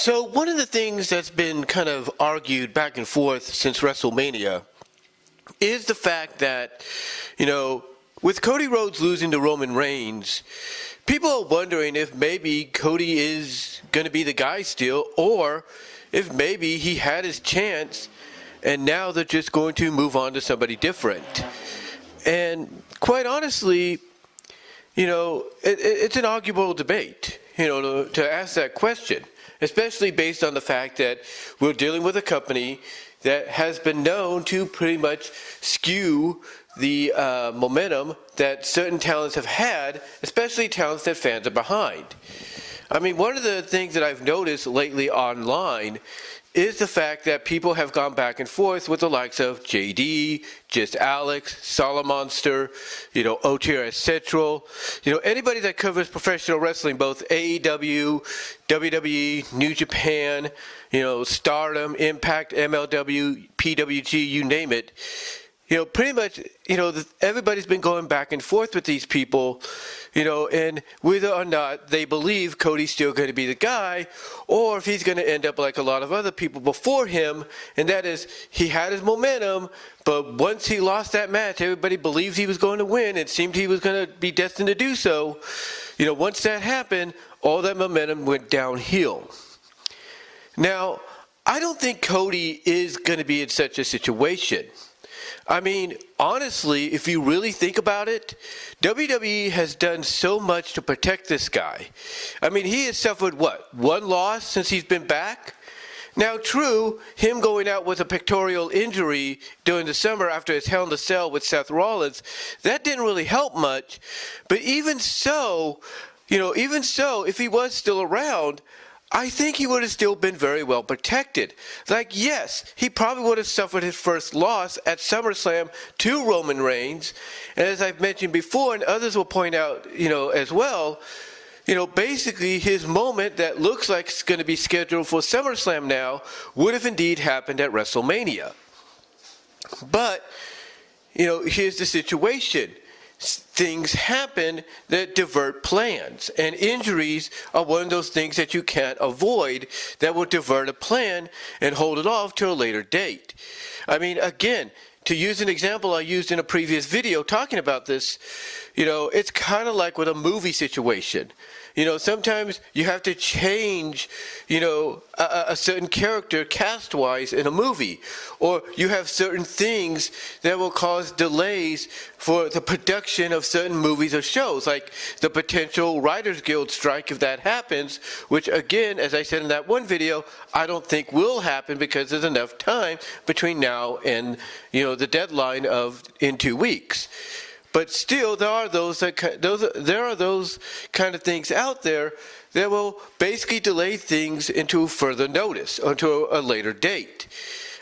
So one of the things that's been kind of argued back and forth since WrestleMania is the fact that, with Cody Rhodes losing to Roman Reigns, people are wondering if maybe Cody is going to be the guy still, or if maybe he had his chance and now they're just going to move on to somebody different. And quite honestly, it's an arguable debate, to ask that question, especially based on the fact that we're dealing with a company that has been known to pretty much skew the momentum that certain talents have had, especially talents that fans are behind. I mean, one of the things that I've noticed lately online is the fact that people have gone back and forth with the likes of JD, Just Alex, Solomonster, OTRS Central, anybody that covers professional wrestling, both AEW, WWE, New Japan, Stardom, Impact, MLW, PWG, you name it. Pretty much, everybody's been going back and forth with these people, and whether or not they believe Cody's still going to be the guy, or if he's going to end up like a lot of other people before him, and that is, he had his momentum, but once he lost that match, everybody believed he was going to win. It seemed he was going to be destined to do so. Once that happened, all that momentum went downhill. Now, I don't think Cody is going to be in such a situation. I mean, honestly, if you really think about it, WWE has done so much to protect this guy. I mean, he has suffered, one loss since he's been back? Now, true, him going out with a pectoral injury during the summer after his Hell in a Cell with Seth Rollins, that didn't really help much. But even so, if he was still around, I think he would have still been very well protected. Yes, he probably would have suffered his first loss at SummerSlam to Roman Reigns. And as I've mentioned before, and others will point out, as well, basically his moment that looks like it's going to be scheduled for SummerSlam now would have indeed happened at WrestleMania. But, here's the situation. Things happen that divert plans, and injuries are one of those things that you can't avoid that will divert a plan and hold it off to a later date. I mean, again, to use an example I used in a previous video talking about this, it's kind of like with a movie situation. Sometimes you have to change, a certain character cast-wise in a movie. Or you have certain things that will cause delays for the production of certain movies or shows, like the potential Writers Guild strike if that happens, which again, as I said in that one video, I don't think will happen because there's enough time between now and, the deadline in 2 weeks. But still, there are those kind of things out there that will basically delay things into further notice, onto a later date.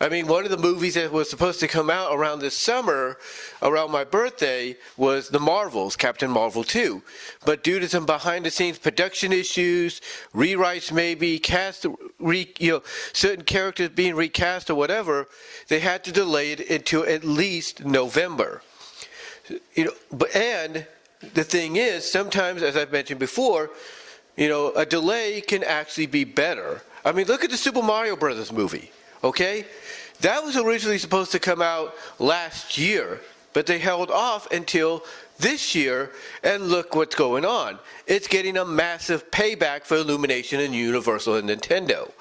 I mean, one of the movies that was supposed to come out around this summer, around my birthday, was The Marvels, Captain Marvel 2. But due to some behind-the-scenes production issues, rewrites maybe, certain characters being recast or whatever, they had to delay it until at least November. And the thing is, sometimes, as I've mentioned before, a delay can actually be better. I mean, look at the Super Mario Brothers movie, okay? That was originally supposed to come out last year, but they held off until this year, and look what's going on. It's getting a massive payback for Illumination and Universal and Nintendo.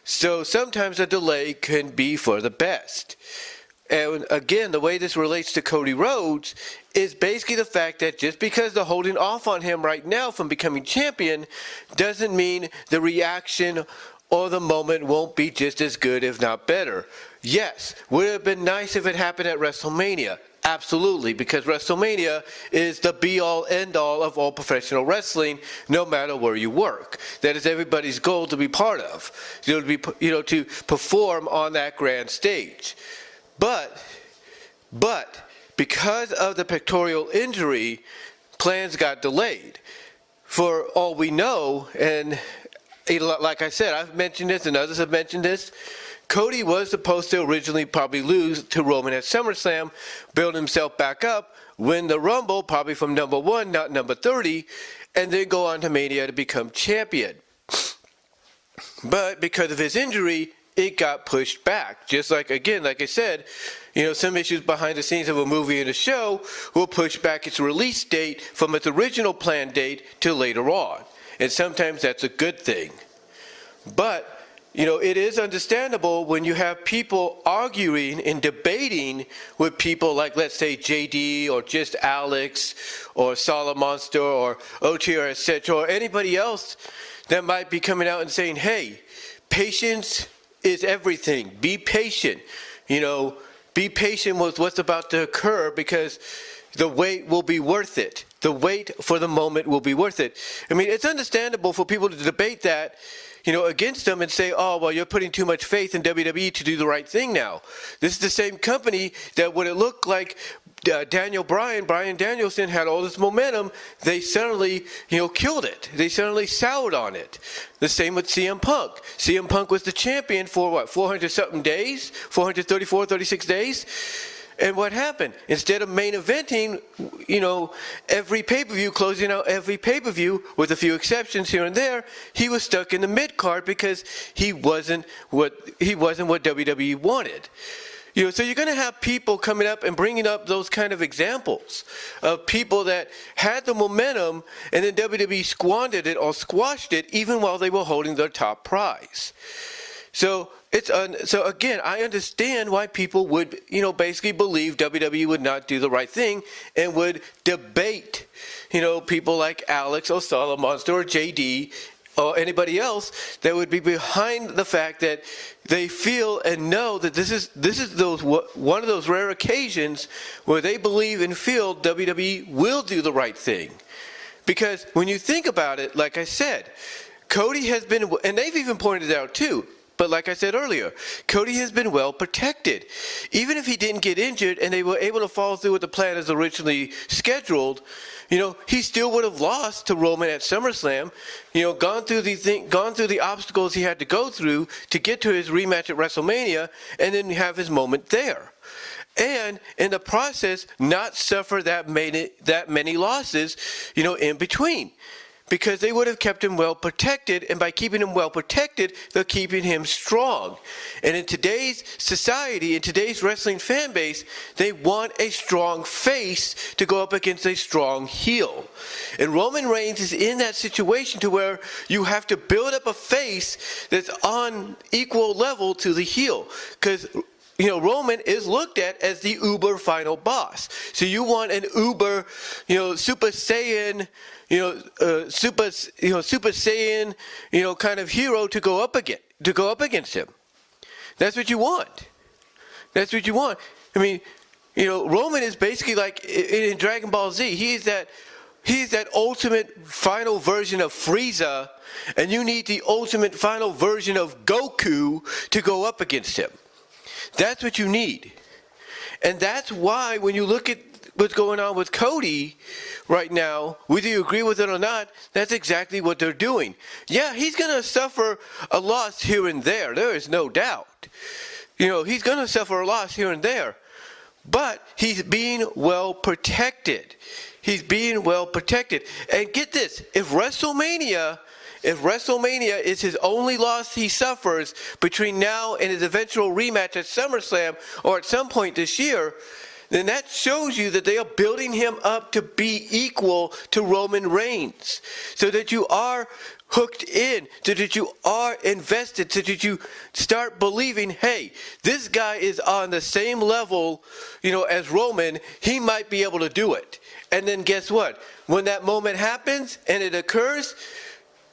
So sometimes a delay can be for the best. And again, the way this relates to Cody Rhodes is basically the fact that just because they're holding off on him right now from becoming champion doesn't mean the reaction or the moment won't be just as good, if not better. Yes, would it have been nice if it happened at WrestleMania? Absolutely, because WrestleMania is the be-all, end-all of all professional wrestling, no matter where you work. That is everybody's goal to be part of, to perform on that grand stage. But because of the pectoral injury, plans got delayed. For all we know, and like I said, I've mentioned this and others have mentioned this, Cody was supposed to originally probably lose to Roman at SummerSlam, build himself back up, win the Rumble, probably from number 1, not number 30, and then go on to Mania to become champion. But because of his injury, it got pushed back. Just like, again, like I said, some issues behind the scenes of a movie and a show will push back its release date from its original planned date to later on. And sometimes that's a good thing. But, it is understandable when you have people arguing and debating with people like, let's say, JD or just Alex or Solid Monster or OTR, etc., or anybody else that might be coming out and saying, hey, patience is everything. Be patient. Be patient with what's about to occur because the wait will be worth it. The wait for the moment will be worth it. I mean, it's understandable for people to debate that, against them and say, oh, well, you're putting too much faith in WWE to do the right thing now. This is the same company that when it looked like Bryan Danielson had all this momentum, they suddenly, killed it. They suddenly soured on it. The same with CM Punk. CM Punk was the champion for 400-something days? 434, 36 days? And what happened? Instead of main eventing, every pay-per-view, closing out every pay-per-view, with a few exceptions here and there, he was stuck in the mid-card because he wasn't what WWE wanted. So you're going to have people coming up and bringing up those kind of examples of people that had the momentum and then WWE squandered it or squashed it even while they were holding their top prize. So again, I understand why people would, basically believe WWE would not do the right thing and would debate, people like Alex or Solid Monster or JD or anybody else that would be behind the fact that they feel and know that this is one of those rare occasions where they believe and feel WWE will do the right thing. Because when you think about it, like I said, Cody has been, and they've even pointed out too, but like I said earlier, Cody has been well protected. Even if he didn't get injured and they were able to follow through with the plan as originally scheduled, he still would have lost to Roman at SummerSlam, gone through the obstacles he had to go through to get to his rematch at WrestleMania and then have his moment there. And in the process, not suffer that many losses, in between. Because they would have kept him well protected, and by keeping him well protected, they're keeping him strong. And in today's society, in today's wrestling fan base, they want a strong face to go up against a strong heel. And Roman Reigns is in that situation to where you have to build up a face that's on equal level to the heel. Because Roman is looked at as the uber final boss. So you want an uber, Super Saiyan, Super Saiyan, kind of hero to go up against him. That's what you want. That's what you want. I mean, Roman is basically like in Dragon Ball Z. He's that ultimate final version of Frieza, and you need the ultimate final version of Goku to go up against him. That's what you need. And that's why when you look at what's going on with Cody right now, whether you agree with it or not, that's exactly what they're doing. Yeah, he's going to suffer a loss here and there. There is no doubt. He's going to suffer a loss here and there. But he's being well protected. He's being well protected. And get this, if WrestleMania is his only loss he suffers between now and his eventual rematch at SummerSlam or at some point this year, then that shows you that they are building him up to be equal to Roman Reigns. So that you are hooked in, so that you are invested, so that you start believing, hey, this guy is on the same level, as Roman, he might be able to do it. And then guess what? When that moment happens and it occurs,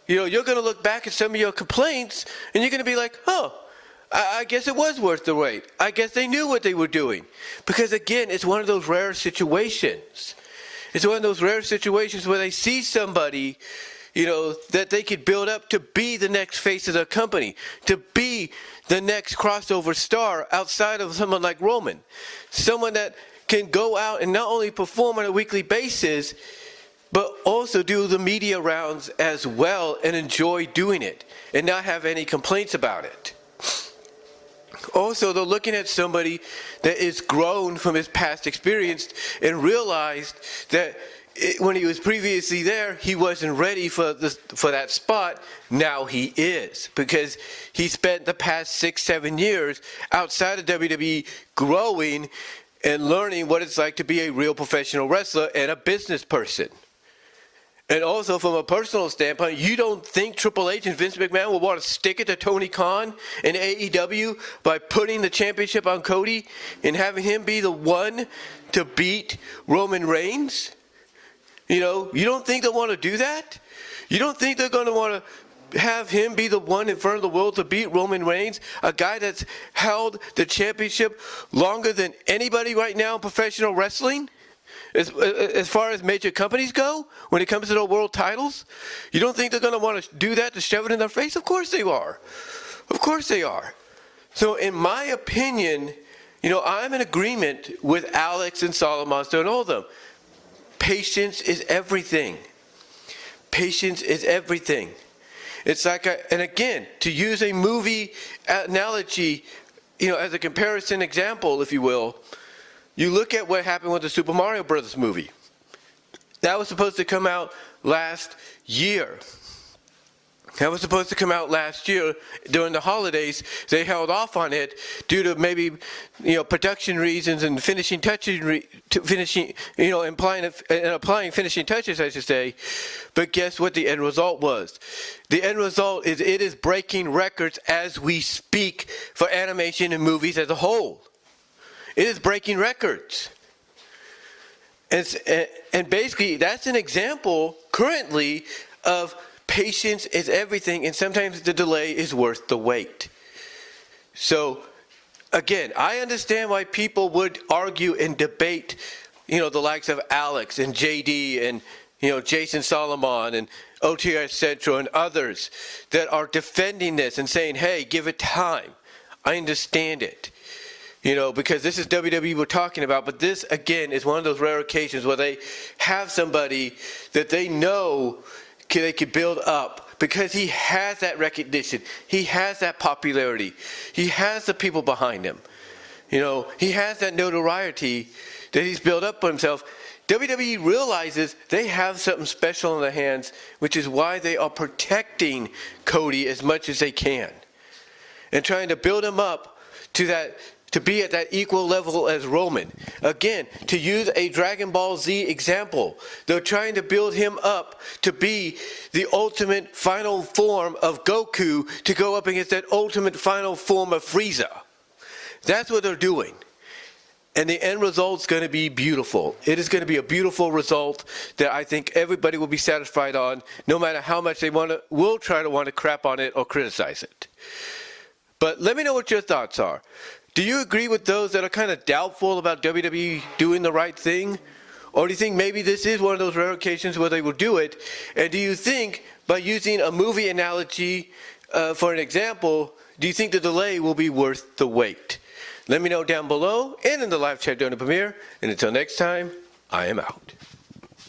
you're going to look back at some of your complaints and you're going to be like, oh, I guess it was worth the wait. I guess they knew what they were doing. Because again, it's one of those rare situations. It's one of those rare situations where they see somebody, that they could build up to be the next face of the company, to be the next crossover star outside of someone like Roman. Someone that can go out and not only perform on a weekly basis, but also do the media rounds as well and enjoy doing it and not have any complaints about it. Also, they're looking at somebody that is grown from his past experience and realized that when he was previously there, he wasn't ready for that spot. Now he is, because he spent the past 6-7 years outside of WWE growing and learning what it's like to be a real professional wrestler and a business person. And also from a personal standpoint, you don't think Triple H and Vince McMahon will want to stick it to Tony Khan and AEW by putting the championship on Cody and having him be the one to beat Roman Reigns? You know, you don't think they'll want to do that? You don't think they're going to want to have him be the one in front of the world to beat Roman Reigns, a guy that's held the championship longer than anybody right now in professional wrestling? As far as major companies go, when it comes to the world titles, you don't think they're going to want to do that to shove it in their face? Of course they are. Of course they are. So in my opinion, you know, I'm in agreement with Alex and Solomonster and all of them. Patience is everything. Patience is everything. It's like, and again, to use a movie analogy, you know, as a comparison example, if you will, you look at what happened with the Super Mario Brothers movie. That was supposed to come out last year. That was supposed to come out last year during the holidays. They held off on it due to maybe, you know, production reasons and finishing touches, applying finishing touches, I should say. But guess what the end result was? The end result is it is breaking records as we speak for animation and movies as a whole. It is breaking records. And basically, that's an example currently of patience is everything, and sometimes the delay is worth the wait. So, again, I understand why people would argue and debate, you know, the likes of Alex and JD and, you know, Jason Solomon and OTR Central and others that are defending this and saying, hey, give it time. I understand it. You know, because this is WWE we're talking about, but this, again, is one of those rare occasions where they have somebody that they know they could build up because he has that recognition. He has that popularity. He has the people behind him. You know, he has that notoriety that he's built up for himself. WWE realizes they have something special in their hands, which is why they are protecting Cody as much as they can and trying to build him up to that, to be at that equal level as Roman. Again, to use a Dragon Ball Z example, they're trying to build him up to be the ultimate final form of Goku to go up against that ultimate final form of Frieza. That's what they're doing. And the end result's going to be beautiful. It is going to be a beautiful result that I think everybody will be satisfied on, no matter how much they will try to want to crap on it or criticize it. But let me know what your thoughts are. Do you agree with those that are kind of doubtful about WWE doing the right thing? Or do you think maybe this is one of those rare occasions where they will do it? And do you think, by using a movie analogy for an example, do you think the delay will be worth the wait? Let me know down below and in the live chat during the premiere. And until next time, I am out.